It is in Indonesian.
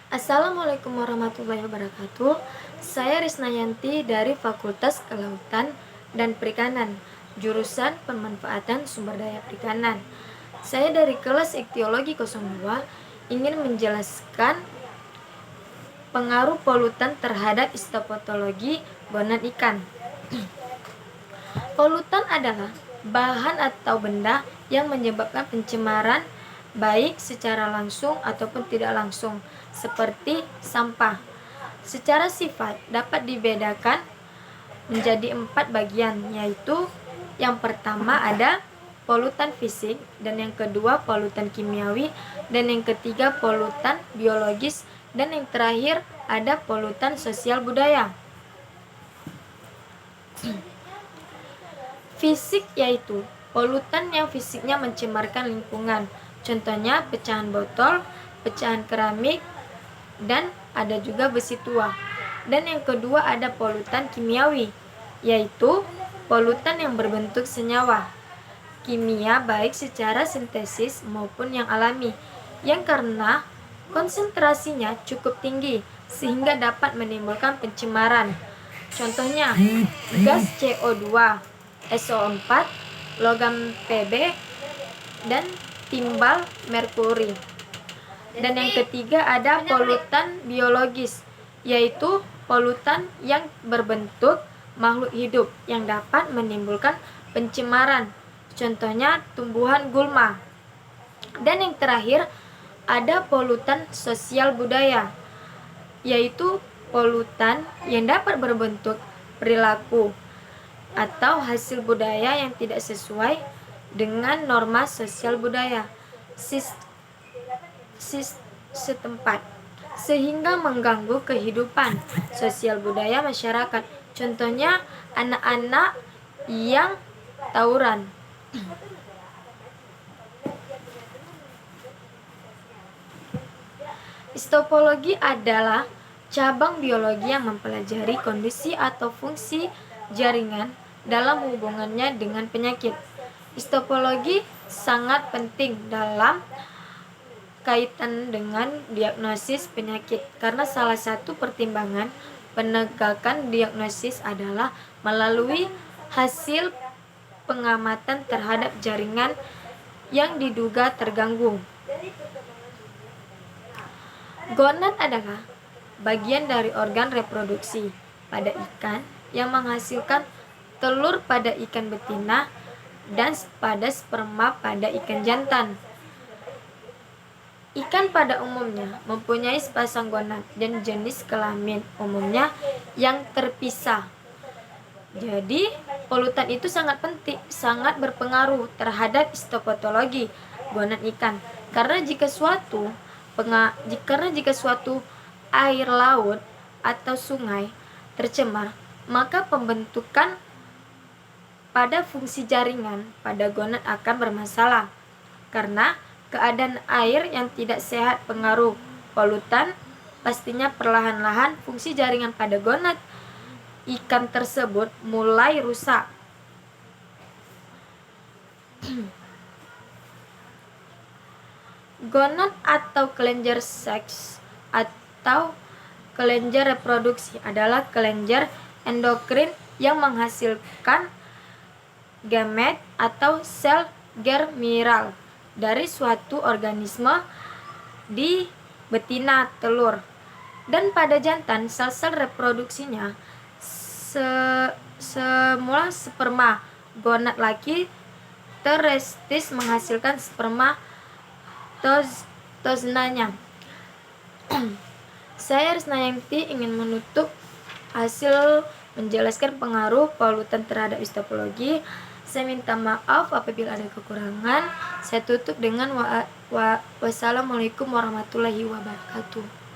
Assalamualaikum warahmatullahi wabarakatuh. Saya Risnayanti dari Fakultas Kelautan dan Perikanan, jurusan Pemanfaatan Sumber Daya Perikanan. Saya dari kelas Ikthyologi 02 ingin menjelaskan pengaruh polutan terhadap histopatologi gonan ikan. Polutan adalah bahan atau benda yang menyebabkan pencemaran baik secara langsung ataupun tidak langsung, seperti sampah. Secara sifat dapat dibedakan menjadi 4 bagian, yaitu yang pertama ada polutan fisik, dan yang kedua polutan kimiawi, dan yang ketiga polutan biologis, dan yang terakhir ada polutan sosial budaya. Fisik yaitu polutan yang fisiknya mencemarkan lingkungan, contohnya pecahan botol, pecahan keramik, dan ada juga besi tua. Dan yang kedua ada polutan kimiawi, yaitu polutan yang berbentuk senyawa kimia baik secara sintesis maupun yang alami, yang karena konsentrasinya cukup tinggi sehingga dapat menimbulkan pencemaran. Contohnya gas CO2, SO4, logam Pb, dan timbal merkuri. Dan yang ketiga ada polutan biologis, yaitu polutan yang berbentuk makhluk hidup yang dapat menimbulkan pencemaran, contohnya tumbuhan gulma. Dan yang terakhir ada polutan sosial budaya, yaitu polutan yang dapat berbentuk perilaku atau hasil budaya yang tidak sesuai dengan norma sosial budaya setempat, sehingga mengganggu kehidupan sosial budaya masyarakat. Contohnya anak-anak yang tawuran. Histopologi adalah cabang biologi yang mempelajari kondisi atau fungsi jaringan dalam hubungannya dengan penyakit. Histopologi sangat penting dalam kaitan dengan diagnosis penyakit, karena salah satu pertimbangan penegakan diagnosis adalah melalui hasil pengamatan terhadap jaringan yang diduga terganggu. Gonad adalah bagian dari organ reproduksi pada ikan yang menghasilkan telur pada ikan betina dan pada sperma pada ikan jantan. Ikan pada umumnya mempunyai sepasang gonad dan jenis kelamin umumnya yang terpisah. Jadi, polutan itu sangat penting, sangat berpengaruh terhadap histopatologi gonad ikan. Karena jika suatu air laut atau sungai tercemar, maka pembentukan pada fungsi jaringan pada gonad akan bermasalah. Karena keadaan air yang tidak sehat pengaruh polutan, pastinya perlahan-lahan fungsi jaringan pada gonad ikan tersebut mulai rusak. Gonad atau kelenjar seks atau kelenjar reproduksi adalah kelenjar endokrin yang menghasilkan gamet atau sel germinal dari suatu organisme di betina telur. Dan pada jantan, sel-sel reproduksinya semula sperma gonad laki terestis menghasilkan sperma toznanya. Saya Risnayanti ingin menutup hasil menjelaskan pengaruh polutan terhadap histopatologi. Saya minta maaf apabila ada kekurangan. Saya tutup dengan wassalamualaikum warahmatullahi wabarakatuh.